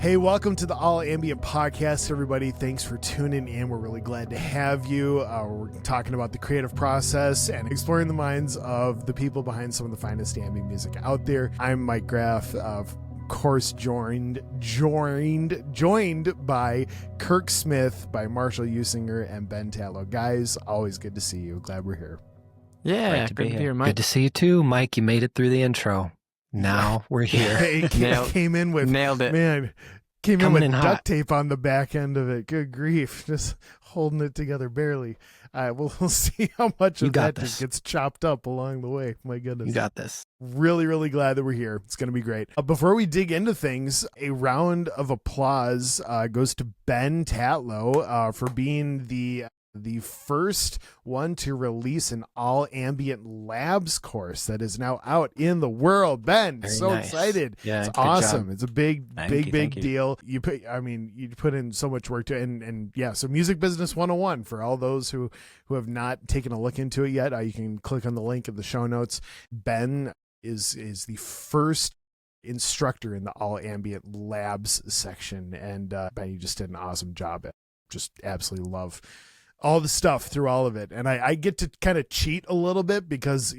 Hey, welcome to the All Ambient Podcast, everybody. Thanks for tuning in. We're really glad to have you. We're talking about the creative process and exploring the minds of the people behind some of the finest ambient music out there. I'm Mike Graff, of course, joined by Kirk Smith, by Marshall Usinger, and Ben Tatlow. Guys, always good to see you. Glad we're here. Yeah, great to be here, Mike. Good to see you too, Mike. You made it through the intro. Now we're here. Came in with nailed it. Man, came in with in duct hot. tape on the back end of it. Good grief, just holding it together barely. We'll see how much of that just gets chopped up along the way. My goodness, you got this. Really, really glad that we're here. It's going to be great. Before we dig into things, a round of applause goes to Ben Tatlow for being the first one to release an all ambient labs course that is now out in the world. Ben, Very so nice. excited. Yeah, it's good awesome. job. It's a big Thank you. deal. You put in so much work to and yeah, so Music Business 101 for all those who have not taken a look into it yet. You can click on the link in the show notes. Ben is the first instructor in the all ambient labs section, and Ben, you just did an awesome job. Just absolutely love all the stuff through all of it. And I get to kind of cheat a little bit because,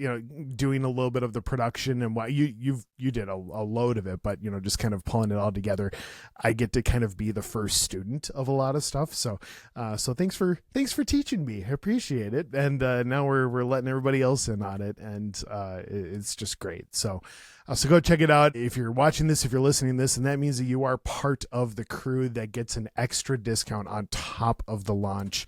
doing a little bit of the production and what you did a load of it, but, just kind of pulling it all together, I get to kind of be the first student of a lot of stuff. So thanks for teaching me. I appreciate it. And now we're letting everybody else in on it. And it's just great. So go check it out. If you're watching this, if you're listening to this, and that means that you are part of the crew that gets an extra discount on top of the launch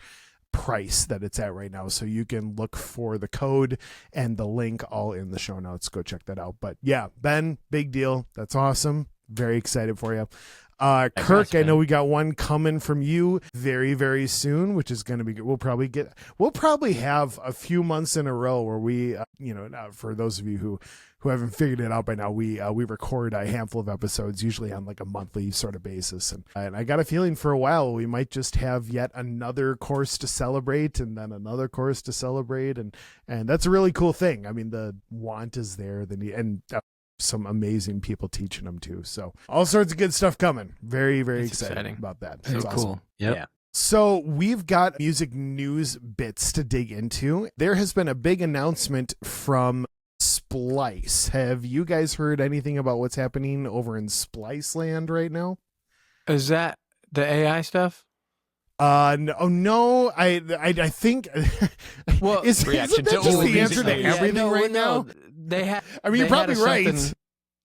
price that it's at right now. So you can look for the code and the link all in the show notes. Go check that out. But yeah, Ben, big deal. That's awesome. Very excited for you. Kirk, I know we got one coming from you very, very soon, which is going to be good. We'll probably have a few months in a row where we, for those of you who haven't figured it out by now, we record a handful of episodes, usually on like a monthly sort of basis. And I got a feeling for a while we might just have yet another course to celebrate and then another course to celebrate. And that's a really cool thing. I mean, the want is there, and some amazing people teaching them too. So all sorts of good stuff coming. Very, very exciting about that. So awesome. cool. Yep. Yeah. So we've got music news bits to dig into. There has been a big announcement from Splice. Have you guys heard anything about what's happening over in Splice land right now? Is that the AI stuff? No. I think. Well, isn't that just the answer to everything right now? They had. I mean, you're probably right.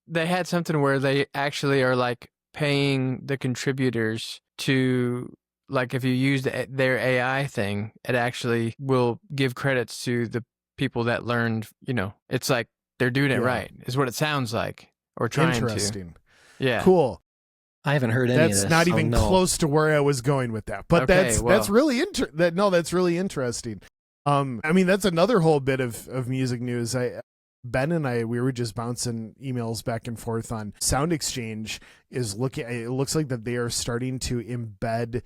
They had something where they actually are like paying the contributors to, like, if you use their AI thing, it actually will give credits to the people that learned. It's like they're doing it right, is what it sounds like, or trying to. Interesting. Yeah. Cool. I haven't heard any of this. That's not even close to where I was going with that. But Okay, that's really that's really interesting. I mean, that's another whole bit of music news. Ben and I, we were just bouncing emails back and forth on Sound Exchange is looking. It looks like that they are starting to embed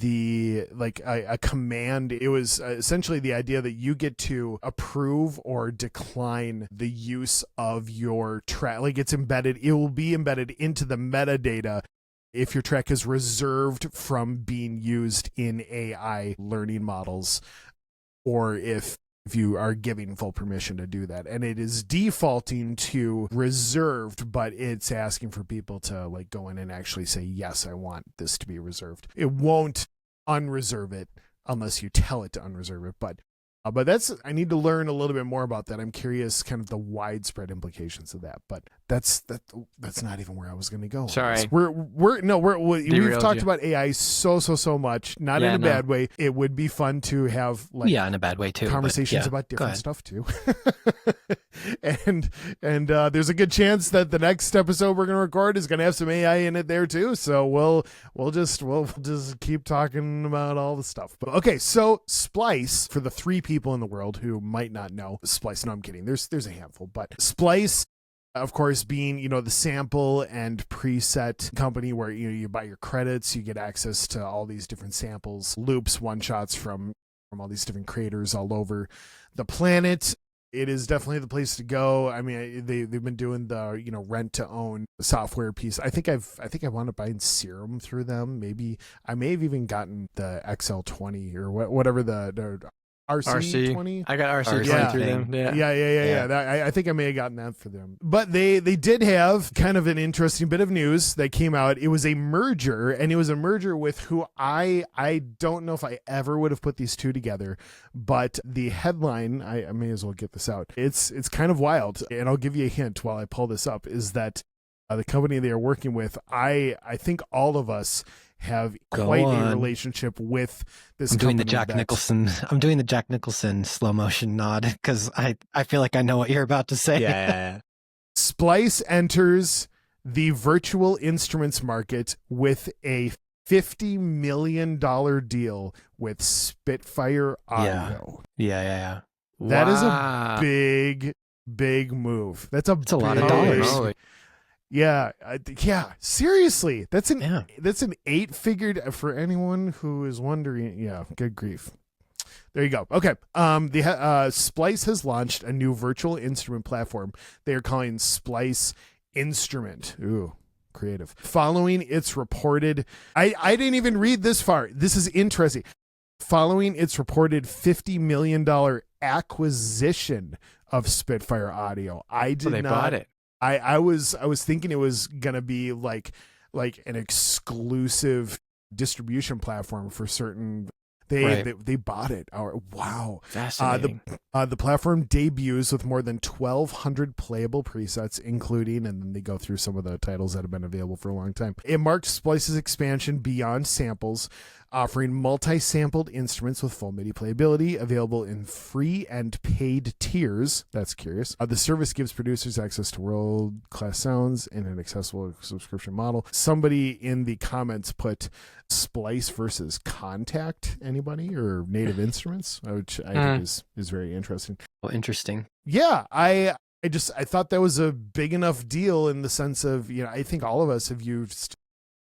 a command. It was essentially the idea that you get to approve or decline the use of your track. Like, it will be embedded into the metadata if your track is reserved from being used in AI learning models, or if you are giving full permission to do that. And it is defaulting to reserved, but it's asking for people to like go in and actually say, yes, I want this to be reserved. It won't unreserve it unless you tell it to unreserve it. But I need to learn a little bit more about that. I'm curious kind of the widespread implications of that, but that's not even where I was going to go. Sorry. We've talked about AI so much, not in a bad way. It would be fun to have in a bad way too, conversations about different stuff too. and there's a good chance that the next episode we're going to record is going to have some AI in it there too. So we'll just keep talking about all the stuff. But okay, so Splice, for the 3 people in the world who might not know Splice. No, I'm kidding. There's a handful, but Splice, of course, being, the sample and preset company where, you buy your credits, you get access to all these different samples, loops, one shots from all these different creators all over the planet. it is definitely the place to go. I mean, they've been doing the rent to own software piece. I think I wound up buying Serum through them. Maybe I may have even gotten the XL20 or whatever the RC20. I got RC20 Yeah. through them. Yeah. Yeah. I think I may have gotten that for them. But they did have kind of an interesting bit of news that came out. It was a merger, and it was a merger with who I don't know if I ever would have put these two together. But the headline, I may as well get this out. It's kind of wild, and I'll give you a hint while I pull this up, is that the company they are working with, I think all of us have quite a relationship with this I'm doing the company Jack Nicholson. I'm doing the Jack Nicholson slow motion nod because I feel like I know what you're about to say. Yeah. Splice enters the virtual instruments market with a $50 million deal with Spitfire Audio. Yeah. That is a big move. That's a lot of dollars. Holy. Yeah, seriously, that's an 8-figure for anyone who is wondering. Yeah, good grief. There you go. Okay. The Splice has launched a new virtual instrument platform they are calling Splice Instrument. Ooh, creative. Following its reported, I didn't even read this far. This is interesting. Following its reported $50 million acquisition of Spitfire Audio, They bought it. I was thinking it was gonna be like an exclusive distribution platform for certain. They bought it. Wow, Fascinating. The platform debuts with more than 1,200 playable presets, including, and then they go through some of the titles that have been available for a long time. It marks Splice's expansion beyond samples, offering multi-sampled instruments with full MIDI playability, available in free and paid tiers. That's curious. The service gives producers access to world-class sounds in an accessible subscription model. Somebody in the comments put Splice versus Contact, anybody, or Native Instruments, which I think is very interesting. Oh, interesting. Yeah, I thought that was a big enough deal in the sense of, I think all of us have used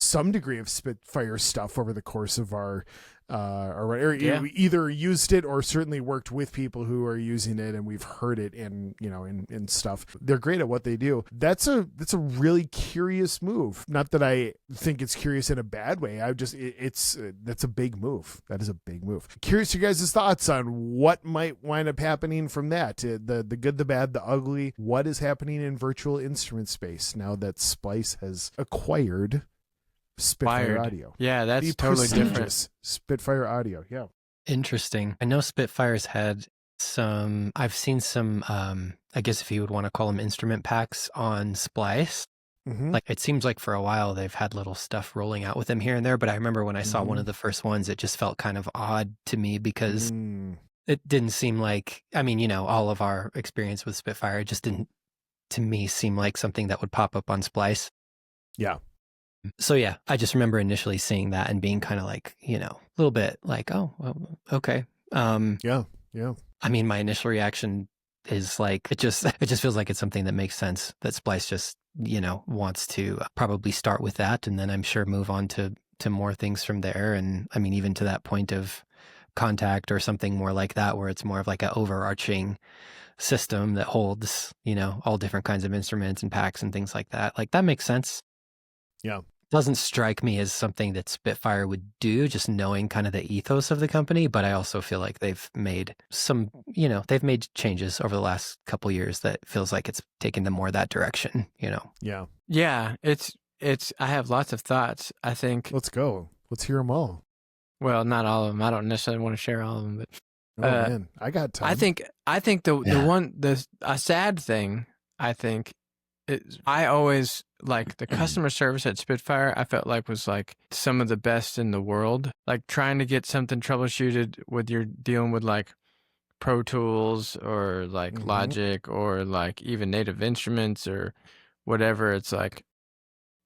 some degree of Spitfire stuff over the course of our either used it or certainly worked with people who are using it, and we've heard it in stuff. They're great at what they do. That's a really curious move. Not that I think it's curious in a bad way. That's a big move. That is a big move. Curious your guys' thoughts on what might wind up happening from that. The good, the bad, the ugly. What is happening in virtual instrument space now that Splice has acquired Spitfire Audio? Yeah, that's the totally different. prestigious Spitfire Audio. Yeah. Interesting. I know Spitfire's had some, I've seen some, I guess if you would want to call them instrument packs on Splice. Mm-hmm. Like, it seems like for a while they've had little stuff rolling out with them here and there, but I remember when I saw one of the first ones, it just felt kind of odd to me because it didn't seem like, all of our experience with Spitfire, it just didn't, to me, seem like something that would pop up on Splice. Yeah. So yeah, I just remember initially seeing that and being kind of like, a little bit like, oh, well, okay. Yeah. I mean, my initial reaction is like, it just feels like it's something that makes sense, that Splice just, wants to probably start with that, and then I'm sure move on to more things from there. And I mean, even to that point of Contact or something more like that, where it's more of like an overarching system that holds, all different kinds of instruments and packs and things like that. Like, that makes sense. Yeah. Doesn't strike me as something that Spitfire would do, just knowing kind of the ethos of the company. But I also feel like they've made some, they've made changes over the last couple of years that feels like it's taken them more that direction, Yeah. Yeah, it's. I have lots of thoughts. I think. Let's go. Let's hear them all. Well, not all of them. I don't necessarily want to share all of them, but Man, I got time. I think a sad thing. I think I always like the customer service at Spitfire. I felt like was like some of the best in the world. Like trying to get something troubleshooted with you're dealing with like Pro Tools or like Logic or like even Native Instruments or whatever. It's like,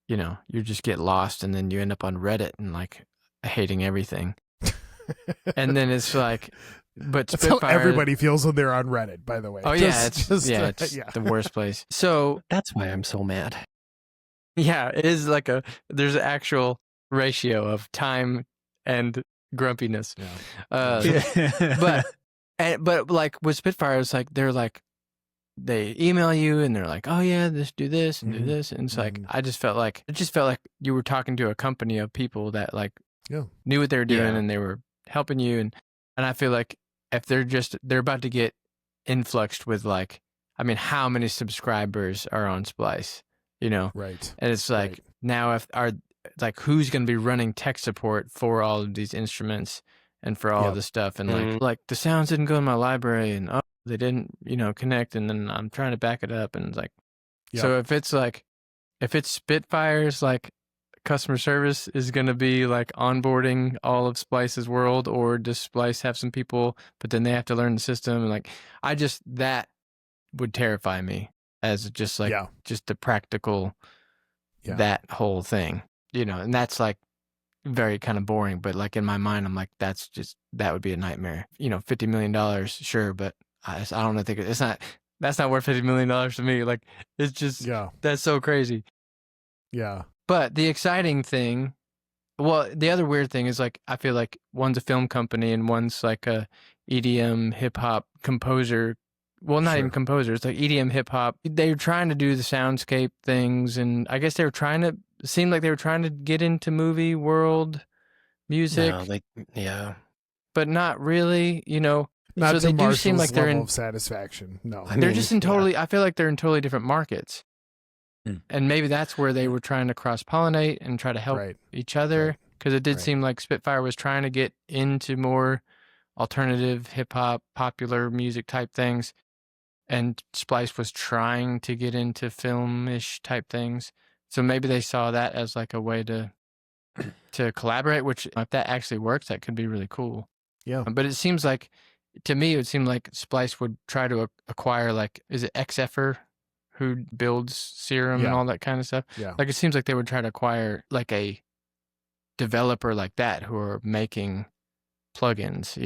you just get lost and then you end up on Reddit and like hating everything. And then it's like, but that's Spitfire, how everybody feels when they're on Reddit, by the way. Oh yeah, it's the worst place. So that's why I'm so mad. Yeah, it is like there's an actual ratio of time and grumpiness. Yeah. But like with Spitfire, it's like they're like they email you and they're like, oh yeah, do this and do Mhm. this. And it's like, Mhm. it just felt like you were talking to a company of people that like Yeah. knew what they were doing Yeah. and they were helping you. And I feel like if they're about to get influxed with like, I mean, how many subscribers are on Splice, you know? Right. And it's like, Right. now like who's going to be running tech support for all of these instruments and for all Yep. of this stuff? And Mhm. like the sounds didn't go in my library and oh, they didn't, connect. And then I'm trying to back it up. And it's like, so Yep. if it's Spitfire's like customer service is going to be like onboarding all of Splice's world, or does Splice have some people, but then they have to learn the system? And like, that would terrify me as just like, Yeah. just the practical, Yeah. that whole thing, and that's like very kind of boring, but like in my mind, I'm like, that would be a nightmare. $50 million, sure. But I don't think that's not worth $50 million to me. Like, it's just, Yeah. that's so crazy. Yeah. But the exciting thing, well, the other weird thing is like, I feel like one's a film company and one's like a EDM hip hop composer. Well, not even Sure. composer. It's like EDM hip hop. They were trying to do the soundscape things, and I guess it seemed like they were trying to get into movie world music, No, yeah. but not really, Not so to they do Marshall's seem like they're level in, of satisfaction. No. I they're mean, just in totally, I feel like they're in totally different markets. Hmm. And maybe that's where they were trying to cross pollinate and try to help Right. each other. Right. Because it did Right. seem like Spitfire was trying to get into more alternative hip hop, popular music type things. And Splice was trying to get into film-ish type things. So maybe they saw that as like a way to collaborate, which if that actually works, that could be really cool. Yeah. But it seems like, to me, it would seem like Splice would try to acquire, like, is it XFer who builds Serum and Yeah. all that kind of stuff? Yeah. Like, it seems like they would try to acquire like a developer like that who are making plugins,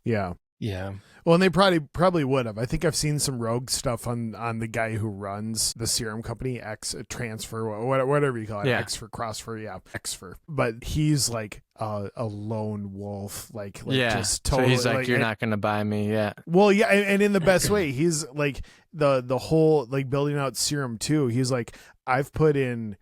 Yeah. yeah. Well, and they probably would have. I think I've seen some rogue stuff on the guy who runs the Serum company, X Transfer, whatever you call it, Yeah. X for Crossfer, yeah, Xfer. But he's like a lone wolf, like yeah. just totally. So he's like, you're not gonna buy me, yeah. Well, yeah, and in the best way, he's like the whole like building out Serum too. He's like, I've put in,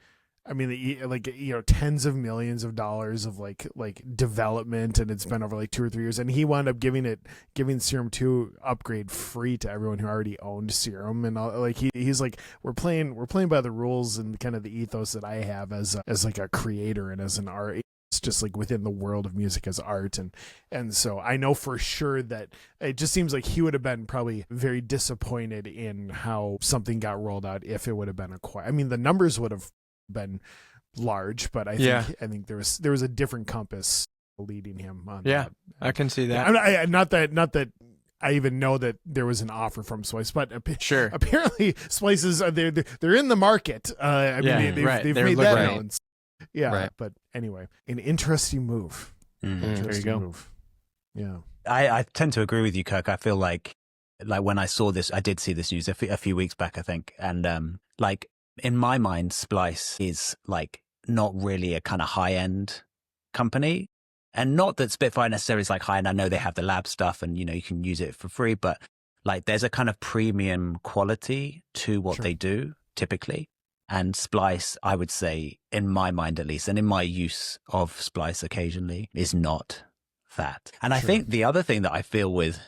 I mean, like, tens of millions of dollars of like development, and it's been over like 2 or 3 years, and he wound up giving Serum 2 upgrade free to everyone who already owned Serum, and all, like he's like, we're playing by the rules and kind of the ethos that I have as like a creator and as an art. It's just like within the world of music as art, and so I know for sure that it just seems like he would have been probably very disappointed in how something got rolled out if it would have been acquired. I mean, the numbers would have been large, but I think there was a different compass leading him on that. I can see that. Not that I even know that there was an offer from Splice, but Sure. apparently Splice is they're in the market. I mean, they've They're made that looking. known. Yeah, Right. but anyway, an interesting move. Mhm. There you Interesting go. move. Yeah. I tend to agree with you, Kirk. I feel like when I saw this, I did see this news a few weeks back, I think. And like in my mind, Splice is like not really a kind of high end company. And not that Spitfire necessarily is like high end. I know they have the lab stuff and, you can use it for free, but like there's a kind of premium quality to what Sure. they do typically. And Splice, I would say, in my mind at least, and in my use of Splice occasionally, is not that. And I Sure. think the other thing that I feel with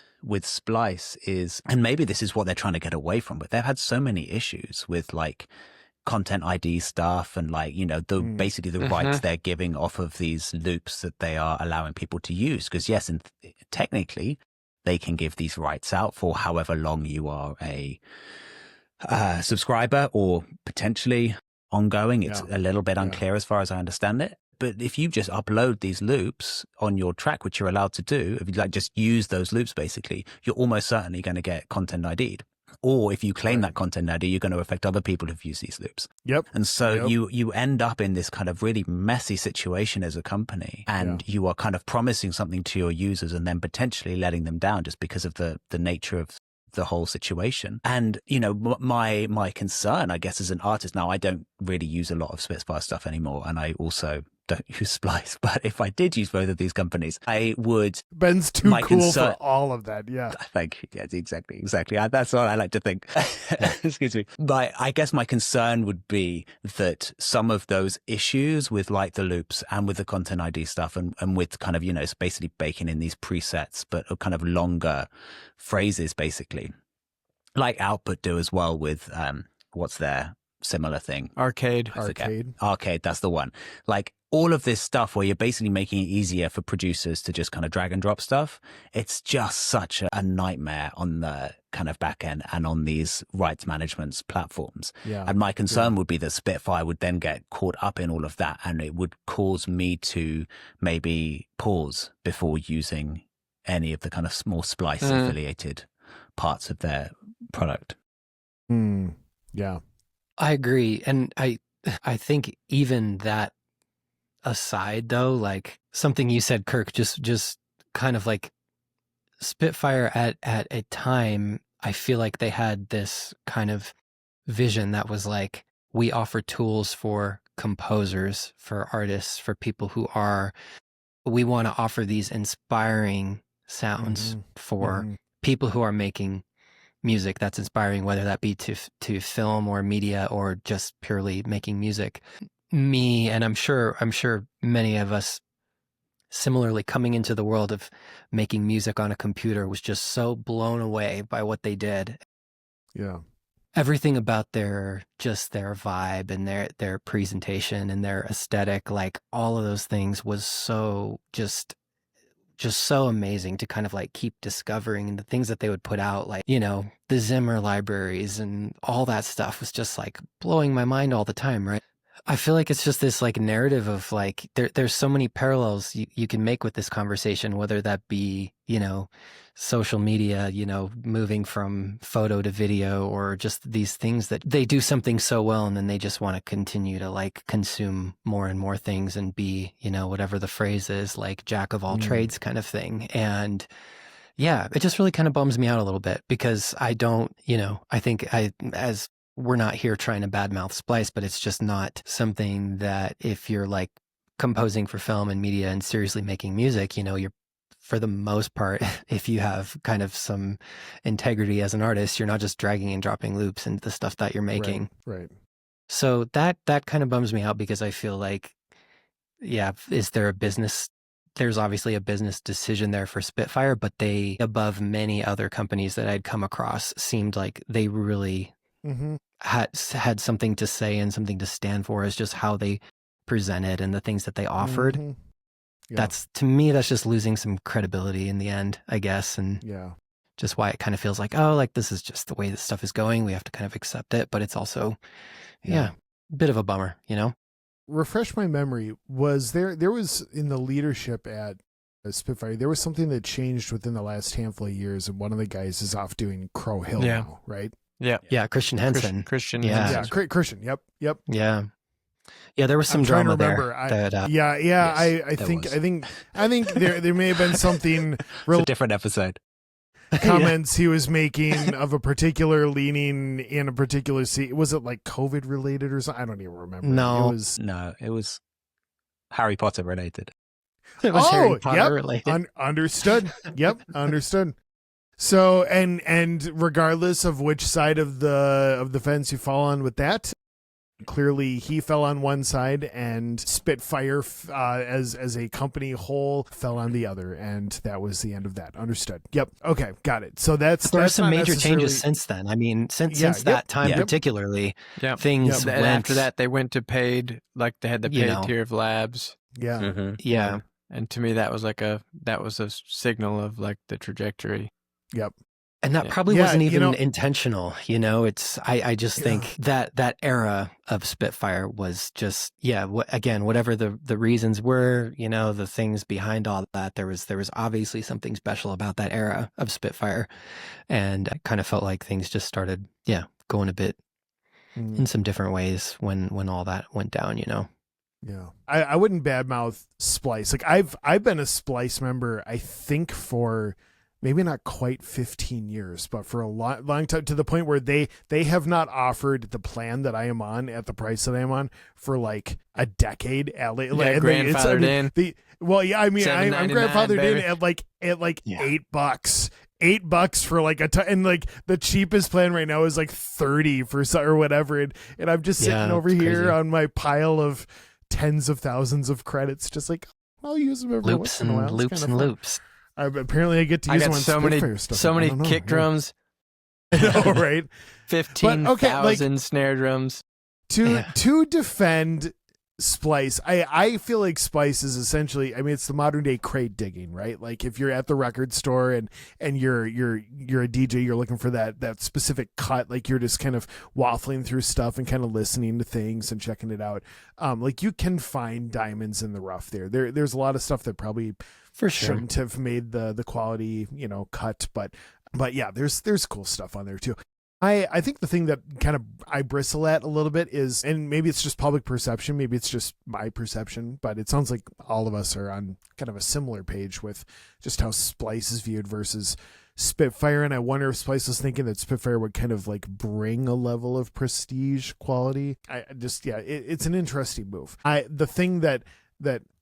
Splice is, and maybe this is what they're trying to get away from, but they've had so many issues with like content ID stuff and like, basically the rights they're giving off of these loops that they are allowing people to use. Because yes, and technically they can give these rights out for however long you are a subscriber or potentially ongoing. It's a little bit unclear as far as I understand it. But if you just upload these loops on your track, which you're allowed to do, if you like just use those loops, basically, you're almost certainly going to get content ID'd. Or if you claim that content ID, you're going to affect other people who've used these loops. Yep. And so you end up in this kind of really messy situation as a company, and you are kind of promising something to your users and then potentially letting them down just because of the nature of the whole situation. And, my concern, I guess, as an artist, now I don't really use a lot of Spitfire stuff anymore. And I also don't use Splice, but if I did use both of these companies, I would. Ben's too My cool concern- for all of that. Yeah. Thank you. Yes, exactly. That's what I like to think. Excuse me. But I guess my concern would be that some of those issues with like the loops and with the content ID stuff and with kind of, it's basically baking in these presets, but are kind of longer phrases, basically, like Output do as well with, what's their similar thing? Arcade. I forget. Arcade. Arcade, that's the one. Like all of this stuff where you're basically making it easier for producers to just kind of drag and drop stuff. It's just such a nightmare on the kind of back end and on these rights management platforms. Yeah. And my concern would be that Spitfire would then get caught up in all of that, and it would cause me to maybe pause before using any of the kind of more Splice affiliated parts of their product. Yeah. I agree. And I think even that aside though, like something you said, Kirk, just kind of like Spitfire at a time, I feel like they had this kind of vision that was like, we offer tools for composers, for artists, for people we want to offer these inspiring sounds for people who are making music that's inspiring, whether that be to film or media or just purely making music. Me, and I'm sure many of us similarly coming into the world of making music on a computer was just so blown away by what they did. Yeah. Everything about their vibe and their presentation and their aesthetic, like all of those things was so just so amazing to kind of like keep discovering, and the things that they would put out, like, the Zimmer libraries and all that stuff was just like blowing my mind all the time, right? I feel like it's just this like narrative of like, there's so many parallels you can make with this conversation, whether that be, social media, moving from photo to video, or just these things that they do something so well and then they just want to continue to like consume more and more things and be, whatever the phrase is, like jack of all trades kind of thing. And yeah, it just really kind of bums me out a little bit because I don't, I think as we're not here trying to badmouth Splice, but it's just not something that if you're like composing for film and media and seriously making music, you're, for the most part, if you have kind of some integrity as an artist, you're not just dragging and dropping loops into the stuff that you're making. Right. So that kind of bums me out because I feel like, yeah, is there a business? There's obviously a business decision there for Spitfire, but they, above many other companies that I'd come across, seemed like they really had something to say and something to stand for, as just how they presented and the things that they offered. Yeah. That's, to me, that's just losing some credibility in the end, I guess. And just why it kind of feels like, oh, like this is just the way this stuff is going. We have to kind of accept it, but it's also, a bit of a bummer, Refresh my memory. Was there was in the leadership at Spitfire, there was something that changed within the last handful of years, and one of the guys is off doing Crow Hill now, right? Yeah, Christian Henson. Christian. Yeah. Yeah, Christian. Yep. Yeah. Yeah, there was some drama there. I think there may have been something It's a different episode. Comments he was making of a particular leaning in a particular seat. Was it like COVID related or something? I don't even remember. No. It was Harry Potter related. It was Harry Potter related. Understood. Yep, understood. So, and regardless of which side of the fence you fall on with that, clearly he fell on one side, and Spitfire, as a company whole, fell on the other, and that was the end of that. Understood. Yep. Okay, got it. So there are some major changes since then. I mean, since that time particularly, things went. After that, they went to paid, like they had the paid tier of labs. Yeah. Mm-hmm. Yeah. And to me, that was a signal of like the trajectory. Yep. And that probably wasn't even intentional. It's, I just think that era of Spitfire was just, again, whatever the reasons were, the things behind all that, there was obviously something special about that era of Spitfire. And I kind of felt like things just started, going a bit in some different ways when all that went down, Yeah. I wouldn't badmouth Splice. Like I've been a Splice member, I think, for maybe not quite 15 years, but for a long time, to the point where they have not offered the plan that I am on at the price that I am on for like a decade. Grandfathered in. I'm grandfathered baby. in at like Yeah. $8. $8 for like and like the cheapest plan right now is like 30 for or whatever, and I'm just sitting Yeah, over it's here crazy. on my pile of tens of thousands of credits, just like I'll use them every Loops once in a while. and It's loops kinda and fun. loops. Apparently I get to I use got them on so many Spitfire stuff. so I many don't know. kick drums, I know, right? 15,000 snare drums. To defend Splice, I feel like Splice is essentially, I mean, it's the modern day crate digging, right? Like if you're at the record store and you're a DJ, you're looking for that specific cut, like you're just kind of waffling through stuff and kind of listening to things and checking it out. Like you can find diamonds in the rough there. There's a lot of stuff that probably For sure. shouldn't have made the quality, cut, but yeah, there's cool stuff on there too. I think the thing that kind of I bristle at a little bit is, and maybe it's just public perception, maybe it's just my perception, but it sounds like all of us are on kind of a similar page with just how Splice is viewed versus Spitfire. And I wonder if Splice was thinking that Spitfire would kind of like bring a level of prestige quality. It's an interesting move. The thing that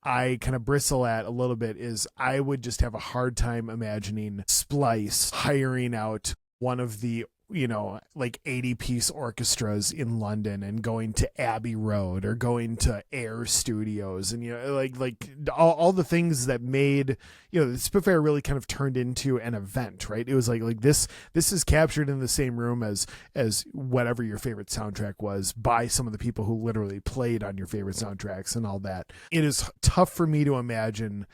I kind of bristle at a little bit is I would just have a hard time imagining Splice hiring out one of the like 80-piece orchestras in London and going to Abbey Road or going to Air Studios and like all the things that made the Spitfire really kind of turned into an event, right? It was like this is captured in the same room as whatever your favorite soundtrack was by some of the people who literally played on your favorite soundtracks and all that. It is tough for me to imagine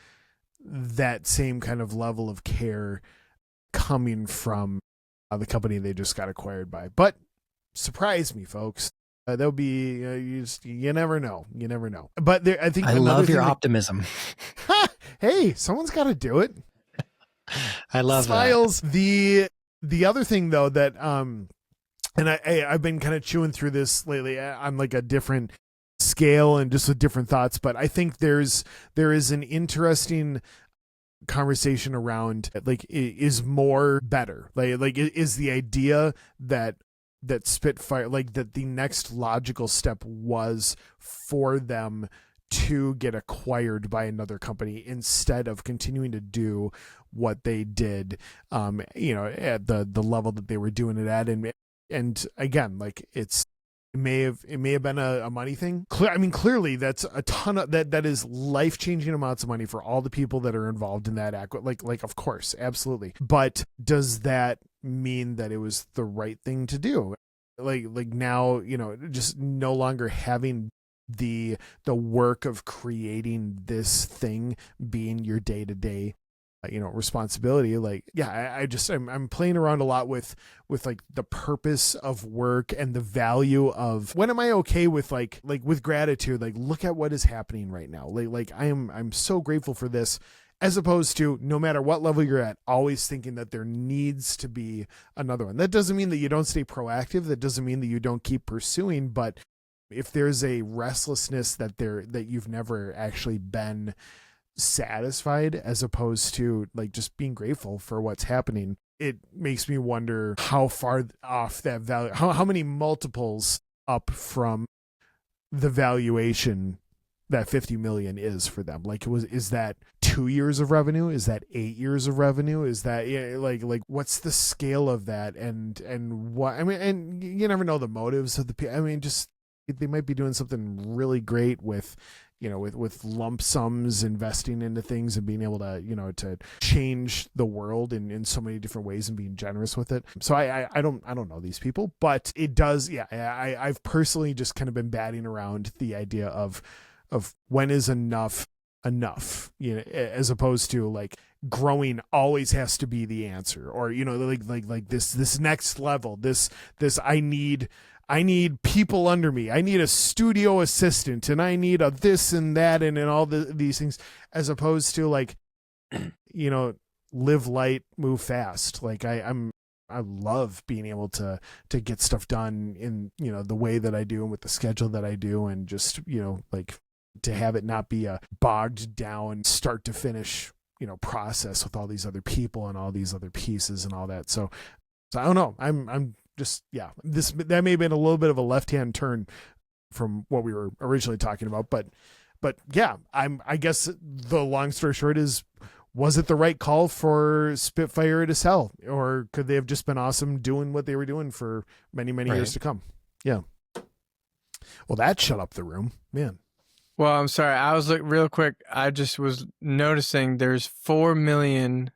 that same kind of level of care coming from the company they just got acquired by. But surprise me, folks. There'll be you never know. But I think I love your optimism. Hey, someone's got to do it. I love Smiles. The other thing though that and I've been kind of chewing through this lately. I'm like a different scale and just with different thoughts, but I think there is an interesting conversation around like is more better, like is the idea that Spitfire, like that the next logical step was for them to get acquired by another company instead of continuing to do what they did at the level that they were doing it at. And again, like it may have been a money thing. Clearly that's a ton of that is life-changing amounts of money for all the people that are involved in that act. Like of course, absolutely. But does that mean that it was the right thing to do? Like now, just no longer having the work of creating this thing being your day-to-day responsibility. Like, yeah, I'm playing around a lot with like the purpose of work and the value of when am I okay with like with gratitude, like look at what is happening right now. Like I'm so grateful for this, as opposed to no matter what level you're at, always thinking that there needs to be another one. That doesn't mean that you don't stay proactive. That doesn't mean that you don't keep pursuing, but if there's a restlessness that you've never actually been satisfied, as opposed to like just being grateful for what's happening, it makes me wonder how far off that value, how many multiples up from the valuation that 50 million is for them. Like is that 2 years of revenue? Is that 8 years of revenue? Is that like what's the scale of that? And what, and you never know the motives of the people. Just they might be doing something really great with with lump sums investing into things and being able to to change the world in so many different ways and being generous with it. So I don't know these people, but it does. Yeah, I've personally just kind of been batting around the idea of when is enough, as opposed to like growing always has to be the answer, or like this next level, this I need people under me. I need a studio assistant, and I need a this and that and all these things, as opposed to like, live light, move fast. Like I love being able to get stuff done in, the way that I do and with the schedule that I do, and just, like to have it not be a bogged down start to finish, process with all these other people and all these other pieces and all that. So I don't know. I'm just, that may have been a little bit of a left-hand turn from what we were originally talking about, but yeah, I guess the long story short is, was it the right call for Spitfire to sell, or could they have just been awesome doing what they were doing for many, many years to come? Yeah. Well, that shut up the room, man. Well, I'm sorry. I was real quick. I just was noticing there's 4 million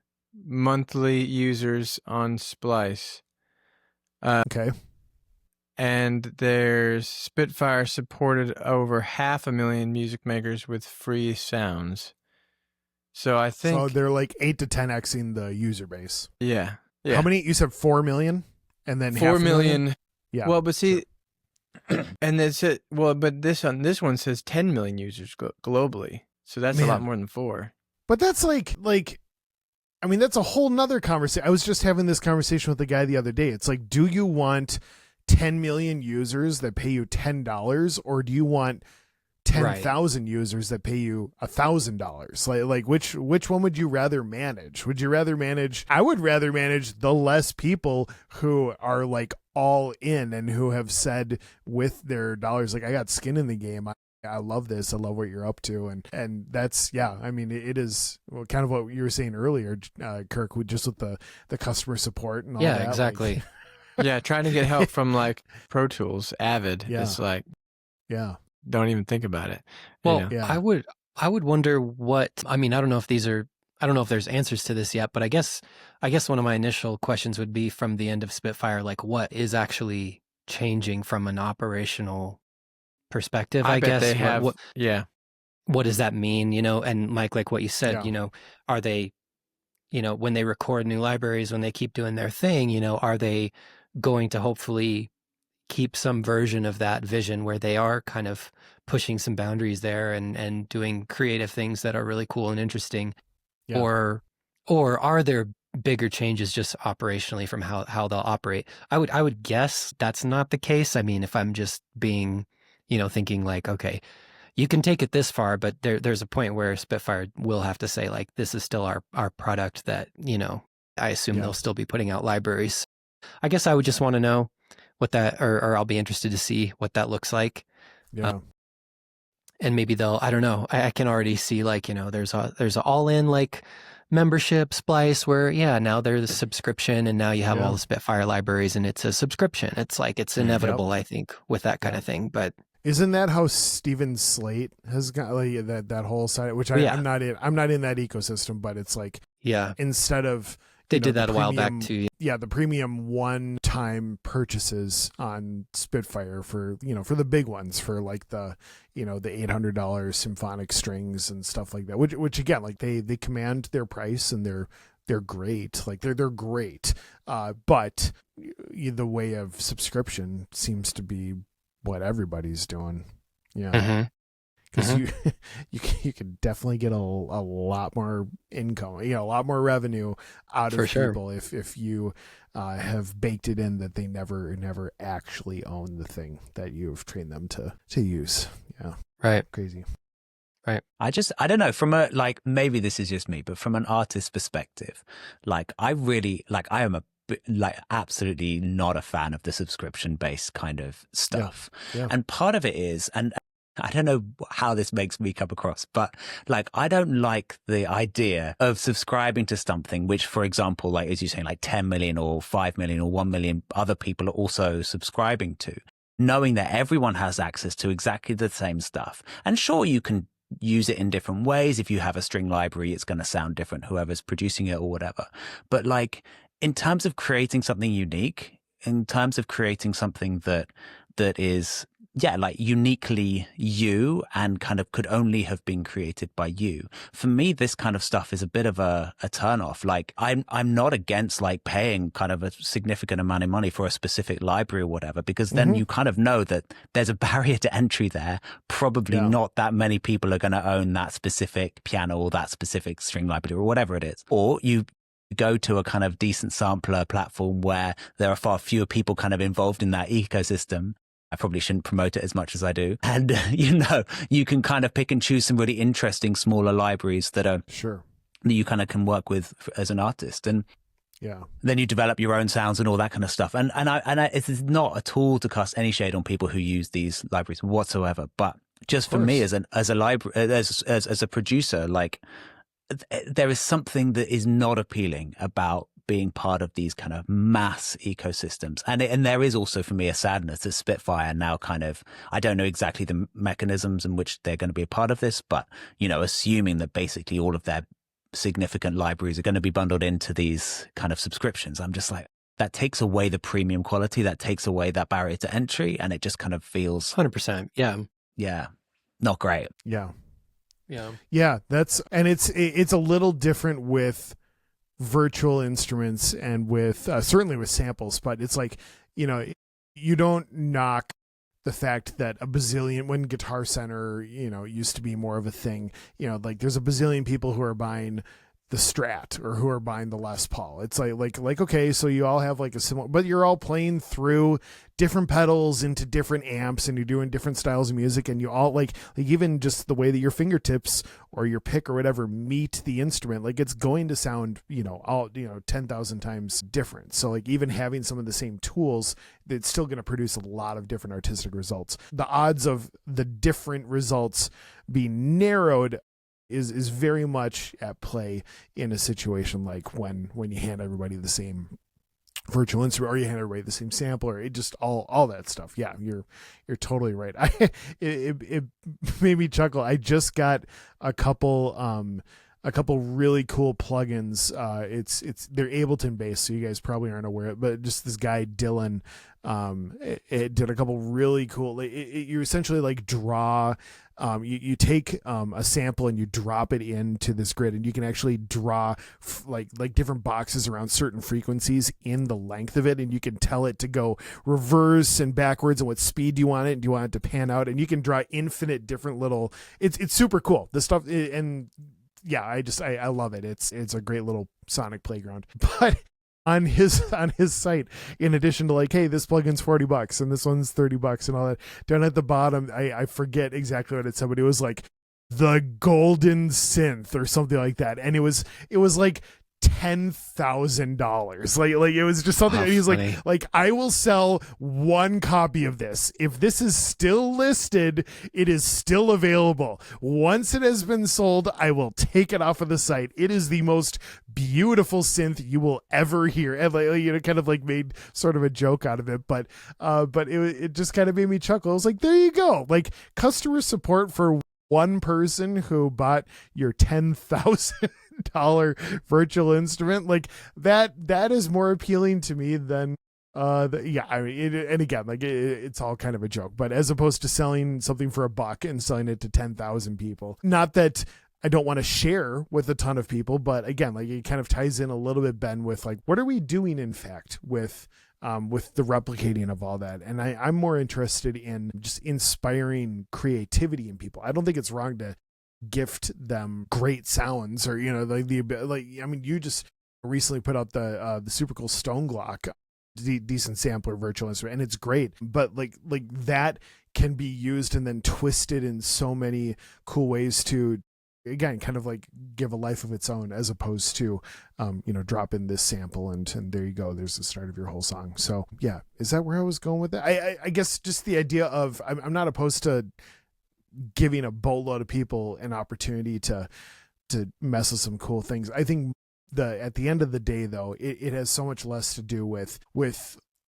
monthly users on Splice. Okay. And there's Spitfire supported over 500,000 music makers with free sounds. So I think... So they're like 8 to 10xing the user base. Yeah. How many? You said 4 million? And then 4 million. Yeah. Well, but see... And that's it. Well, but this one says 10 million users globally. So that's a lot more than 4. But that's like, I mean, that's a whole nother conversation. I was just having this conversation with the guy the other day. It's like, do you want 10 million users that pay you $10, or do you want 10,000 users that pay you $1,000? Like which one would you rather manage? Would you rather manage? I would rather manage the less people who are like all in and who have said with their dollars, like, I got skin in the game. I love this. I love what you're up to. And that's, I mean, it is kind of what you were saying earlier, Kirk, with the customer support and all that. Yeah, exactly. Yeah. Trying to get help from like Pro Tools, Avid. It's like, don't even think about it. Well, I would wonder what, I mean, I don't know if there's answers to this yet, but I guess one of my initial questions would be from the end of Spitfire, like, what is actually changing from an operational perspective? I guess they have. What does that mean? And Mike, like what you said, are they, when they record new libraries, when they keep doing their thing, are they going to hopefully keep some version of that vision where they are kind of pushing some boundaries there and doing creative things that are really cool and interesting? Or are there bigger changes just operationally from how they'll operate? I would guess that's not the case. I mean, if I'm just being, thinking like, okay, you can take it this far, but there's a point where Spitfire will have to say, like, this is still our product that, I assume they'll still be putting out libraries. I guess I would just want to know what that, or I'll be interested to see what that looks like. Yeah. And maybe they'll, I don't know, I can already see, like, there's a all-in like membership Splice where, now there's a subscription and now you have all the Spitfire libraries and it's a subscription. It's like, it's inevitable, I think, with that kind of thing. But isn't that how Steven Slate has got like that whole side, which I'm not in that ecosystem, but it's like, instead of, they did that a while back too. Yeah, the premium one-time purchases on Spitfire for the big ones, for like the the $800 symphonic strings and stuff like that. Which again, like they command their price and they're great. Like they're great. But the way of subscription seems to be what everybody's doing. Yeah. Mm-hmm. Because you can definitely get a lot more income, a lot more revenue out of people if you have baked it in that they never actually own the thing that you've trained them to use. Yeah. Right. Crazy. Right. I don't know, from a, like, maybe this is just me, but from an artist perspective, like, I am absolutely not a fan of the subscription based kind of stuff. Yeah. And part of it is, and I don't know how this makes me come across, but like, I don't like the idea of subscribing to something which, for example, like, as you're saying, like 10 million or 5 million or 1 million other people are also subscribing to, knowing that everyone has access to exactly the same stuff. And sure, you can use it in different ways. If you have a string library, it's going to sound different, whoever's producing it or whatever. But like, in terms of creating something unique, in terms of creating something that is, like, uniquely you and kind of could only have been created by you. For me, this kind of stuff is a bit of a turn off. Like, I'm not against like paying kind of a significant amount of money for a specific library or whatever, because then you kind of know that there's a barrier to entry there. Probably not that many people are going to own that specific piano or that specific string library or whatever it is. Or you go to a kind of decent sampler platform where there are far fewer people kind of involved in that ecosystem. I probably shouldn't promote it as much as I do. And, you can kind of pick and choose some really interesting smaller libraries that are that you kind of can work with as an artist. And Yeah. then you develop your own sounds and all that kind of stuff. And it's not at all to cast any shade on people who use these libraries whatsoever. But just for me as a producer, like there is something that is not appealing about being part of these kind of mass ecosystems. And there is also for me a sadness that Spitfire now kind of, I don't know exactly the mechanisms in which they're going to be a part of this, but, you know, assuming that basically all of their significant libraries are going to be bundled into these kind of subscriptions. I'm just like, that takes away the premium quality, that takes away that barrier to entry, and it just kind of feels 100%. yeah, not great. Yeah. Yeah. Yeah, it's a little different with virtual instruments and with certainly with samples, but it's like, you know, you don't knock the fact that a bazillion, when Guitar Center, you know, used to be more of a thing, you know, like there's a bazillion people who are buying the Strat or who are buying the Les Paul. It's like okay, so you all have like a similar, but you're all playing through different pedals into different amps, and you're doing different styles of music, and you all like even just the way that your fingertips or your pick or whatever meet the instrument, like it's going to sound, you know, all, you know, 10,000 times different. So like even having some of the same tools, it's still going to produce a lot of different artistic results. The odds of the different results being narrowed is very much at play in a situation like when you hand everybody the same virtual instrument, or you hand everybody the same sampler, it just all that stuff. Yeah, you're totally right. It made me chuckle. I just got a couple really cool plugins. They're Ableton based, so you guys probably aren't aware of it, but just this guy Dylan it did a couple really cool, you essentially like draw, you take a sample and you drop it into this grid, and you can actually draw like different boxes around certain frequencies in the length of it, and you can tell it to go reverse and backwards and what speed do you want it, and do you want it to pan out, and you can draw infinite different little, it's super cool, this stuff. And yeah, I love it. It's a great little sonic playground. But on his site, in addition to like, hey, this plugin's $40 and this one's $30 and all that, down at the bottom, I forget exactly what it said, but it was like the golden synth or something like that, and it was like $10,000. Like it was just something that he's like, I will sell one copy of this. If this is still listed, it is still available. Once it has been sold, I will take it off of the site. It is the most beautiful synth you will ever hear. And like, you know, kind of like made sort of a joke out of it, but it just kind of made me chuckle. I was like, there you go. Like customer support for one person who bought your $10,000 virtual instrument, like that is more appealing to me than I mean, and again, like it's all kind of a joke, but as opposed to selling something for $1 and selling it to 10,000 people, not that I don't want to share with a ton of people, but again, like it kind of ties in a little bit, Ben, with like, what are we doing in fact with the replicating of all that? And I'm more interested in just inspiring creativity in people. I don't think it's wrong to gift them great sounds, or, you know, like I mean, you just recently put out the super cool Stone Glock decent sampler virtual instrument, and it's great, but like that can be used and then twisted in so many cool ways to, again, kind of like give a life of its own, as opposed to, you know, drop in this sample and there you go, there's the start of your whole song. So yeah, is that where I was going with that? I guess just the idea of, I'm not opposed to giving a boatload of people an opportunity to mess with some cool things. I think at the end of the day, though, it has so much less to do with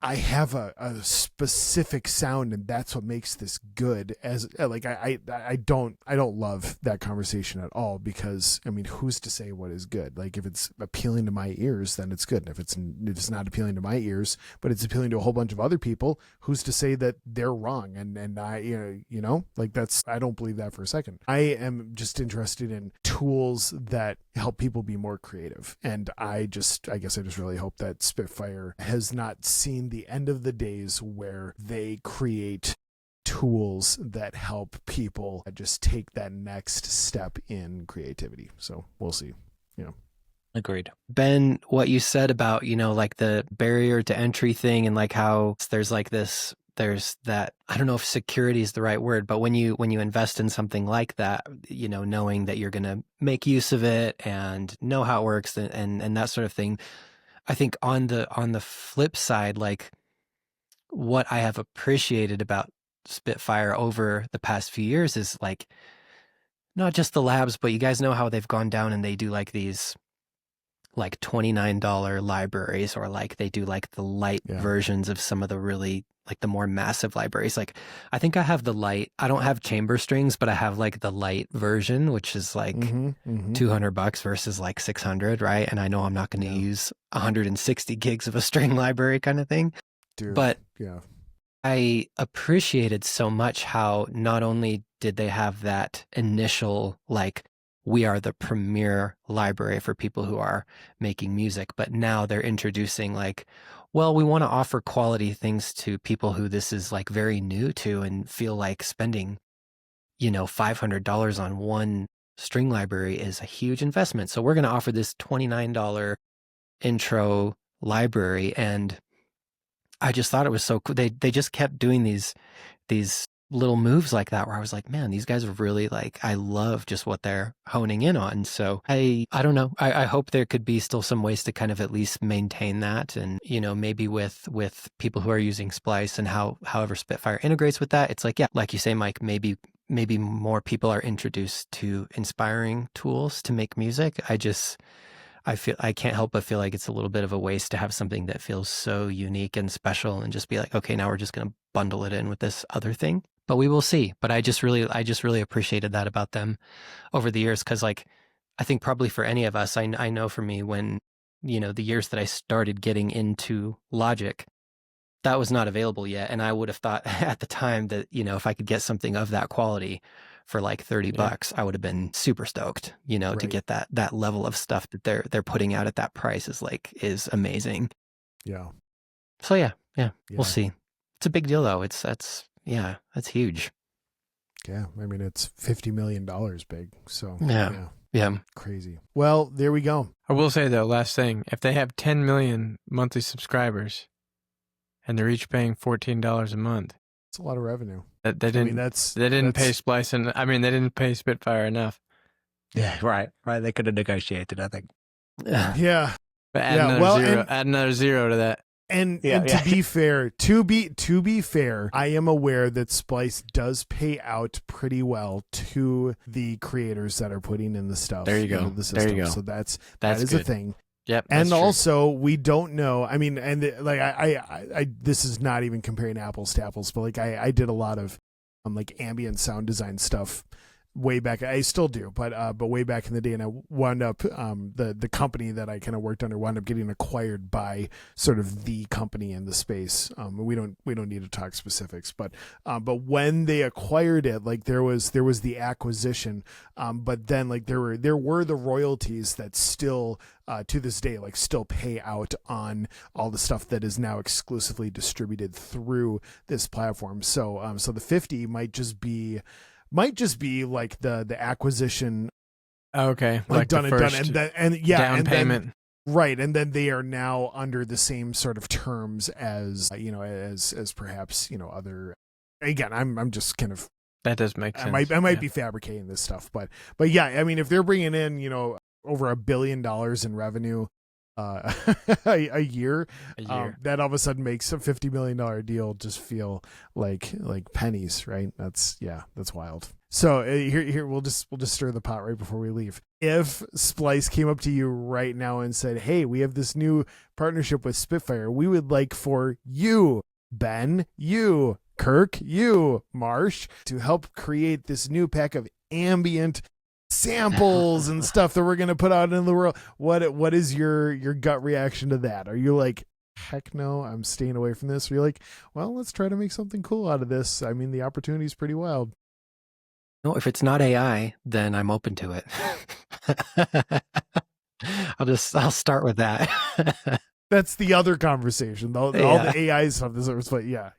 I have a specific sound, and that's what makes this good. As like I don't love that conversation at all, because I mean, who's to say what is good? Like if it's appealing to my ears, then it's good. And if it's not appealing to my ears, but it's appealing to a whole bunch of other people, who's to say that they're wrong? And I, you know, like I don't believe that for a second. I am just interested in tools that help people be more creative, and I guess I just really hope that Spitfire has not seen the end of the days where they create tools that help people just take that next step in creativity. So we'll see. You know. Agreed. Ben, what you said about, you know, like the barrier to entry thing, and like how there's like this there's that, I don't know if security is the right word, but when you invest in something like that, knowing that you're going to make use of it and know how it works and that sort of thing. I think on the flip side, like what I have appreciated about Spitfire over the past few years is like not just the labs, but you guys know how they've gone down and they do like these like $29 libraries, or like they do like the light versions of some of the really like the more massive libraries. Like I think I have the light, I don't have chamber strings, but I have like the light version, which is like $200 versus like 600, right? And I know I'm not going to use 160 gigs of a string library kind of thing. Dude, but yeah, I appreciated so much how not only did they have that initial like, we are the premier library for people who are making music, but now they're introducing like, well, we want to offer quality things to people who this is like very new to and feel like spending, $500 on one string library is a huge investment. So we're going to offer this $29 intro library. And I just thought it was so cool. They just kept doing these little moves like that where I was like, man, these guys are really like, I love just what they're honing in on. So I don't know. I hope there could be still some ways to kind of at least maintain that. And, maybe with people who are using Splice and however Spitfire integrates with that, it's like, yeah, like you say, Mike, maybe more people are introduced to inspiring tools to make music. I can't help but feel like it's a little bit of a waste to have something that feels so unique and special and just be like, okay, now we're just going to bundle it in with this other thing. But we will see. But I just really appreciated that about them over the years. Cause like, I think probably for any of us, I know for me when, the years that I started getting into Logic, that was not available yet. And I would have thought at the time that, if I could get something of that quality for like $30, I would have been super stoked, to get that level of stuff that they're putting out at that price is amazing. Yeah. So yeah, we'll see. It's a big deal though. That's huge. Yeah. I mean, it's $50 million big. So yeah. Crazy. Well, there we go. I will say though, last thing, if they have 10 million monthly subscribers and they're each paying $14 a month, it's a lot of revenue. They didn't pay Splice and they didn't pay Spitfire enough. Yeah, right. They could have negotiated, I think. Yeah. But add another zero to that. And to be fair, I am aware that Splice does pay out pretty well to the creators that are putting in the stuff. There you go. Into the system. There you go. So that is good. a thing. Yep. And also, we don't know. I mean, and like I this is not even comparing apples to apples, but like I did a lot of like ambient sound design stuff way back. I still do, but way back in the day, and I wound up the company that I kind of worked under wound up getting acquired by sort of the company in the space. We don't need to talk specifics, but when they acquired it, like there was the acquisition, but then like there were the royalties that still to this day like still pay out on all the stuff that is now exclusively distributed through this platform. So the 50 might just be like the acquisition. Okay. Like done and done. And down payment. Right. And then they are now under the same sort of terms as, as perhaps, other, again, I'm just kind of, that does make sense. I might be fabricating this stuff, but yeah, I mean, if they're bringing in, over $1 billion in revenue, a year, that all of a sudden makes a $50 million deal just feel like pennies, right? That's wild. So here we'll just stir the pot right before we leave. If Splice came up to you right now and said, "Hey, we have this new partnership with Spitfire. We would like for you, Ben, you, Kirk, you, Marsh, to help create this new pack of ambient samples and stuff that we're going to put out in the world." What is your gut reaction to that? Are you like, heck no, I'm staying away from this? Or you're like, well, let's try to make something cool out of this. I mean, the opportunity is pretty wild. No, if it's not AI, then I'm open to it. I'll start with that. That's the other conversation. All the AI stuff is but yeah.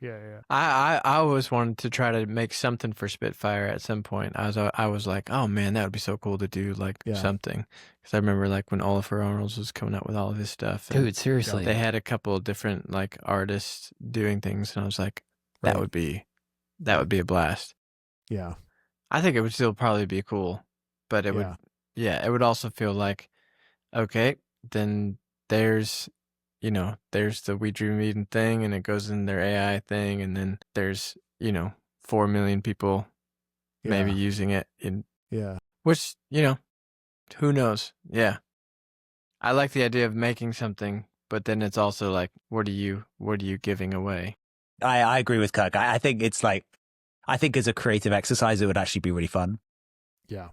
I always wanted to try to make something for Spitfire at some point. I was like, oh man, that would be so cool to do something. Because I remember like when Oliver Arnolds was coming out with all of his stuff. Dude, seriously. They had a couple of different like artists doing things, and I was like, that Right. would be a blast. Yeah. I think it would still probably be cool, but it would, Yeah. it would also feel like, okay, then there's, there's the We Dream Eden thing, and it goes in their AI thing, and then there's, 4 million people maybe Yeah. using it in, Yeah. which, who knows? Yeah. I like the idea of making something, but then it's also like, what are you giving away? I agree with Kirk. I think it's like, I think as a creative exercise, it would actually be really fun. Yeah.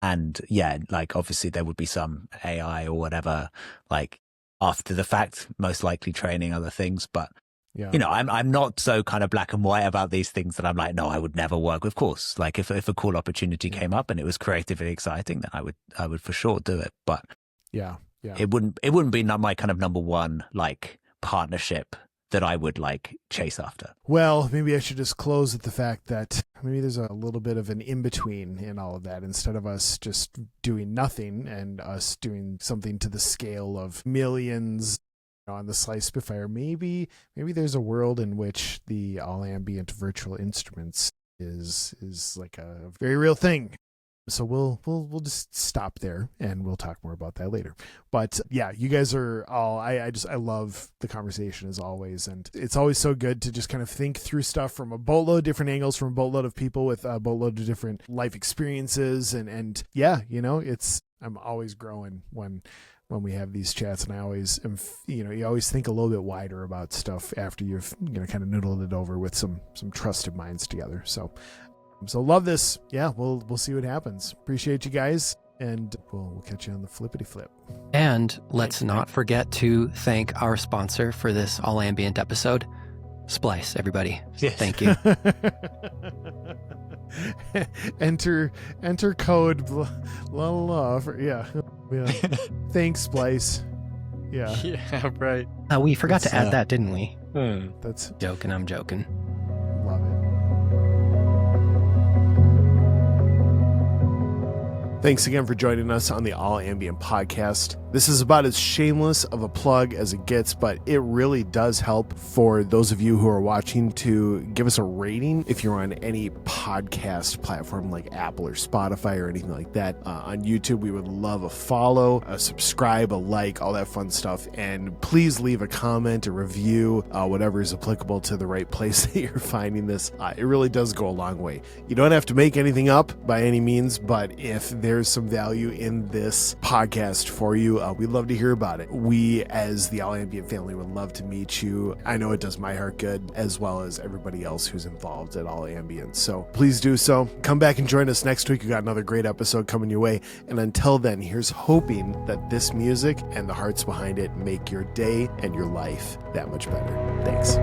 And yeah, like obviously there would be some AI or whatever, like after the fact, most likely training other things. But Yeah. I'm not so kind of black and white about these things that I'm like, no, I would never work. Of course, like if a cool opportunity came up and it was creatively exciting, then I would for sure do it. But Yeah. Yeah. it wouldn't be my kind of number one like partnership that I would like chase after. Well, maybe I should just close with the fact that maybe there's a little bit of an in-between in all of that. Instead of us just doing nothing and us doing something to the scale of millions on the Splice Spitfire, maybe there's a world in which the all ambient virtual instruments is like a very real thing. So we'll just stop there and we'll talk more about that later. But yeah, you guys are all, I love the conversation as always. And it's always so good to just kind of think through stuff from a boatload of different angles, from a boatload of people with a boatload of different life experiences. And yeah, I'm always growing when we have these chats, and I always am, you always think a little bit wider about stuff after you've, kind of noodled it over with some trusted minds together. So love this. Yeah, we'll see what happens. Appreciate you guys, and we'll catch you on the flippity flip. And let's not forget to thank our sponsor for this all ambient episode, Splice, everybody. Yes. Thank you. enter code blah, blah, blah for, yeah. Thanks, Splice. Yeah. Yeah, right. We forgot to That's, add that, didn't we? That's Joking, I'm joking. love it. Thanks again for joining us on the All Ambient podcast. This is about as shameless of a plug as it gets, but it really does help for those of you who are watching to give us a rating if you're on any podcast platform like Apple or Spotify or anything like that. On YouTube, we would love a follow, a subscribe, a like, all that fun stuff. And please leave a comment, a review, whatever is applicable to the right place that you're finding this. It really does go a long way. You don't have to make anything up by any means, but if there's some value in this podcast for you, we'd love to hear about it. We, as the All Ambient family, would love to meet you. I know it does my heart good, as well as everybody else who's involved at All Ambient. So please do so. Come back and join us next week. We got another great episode coming your way. And until then, here's hoping that this music and the hearts behind it make your day and your life that much better. Thanks.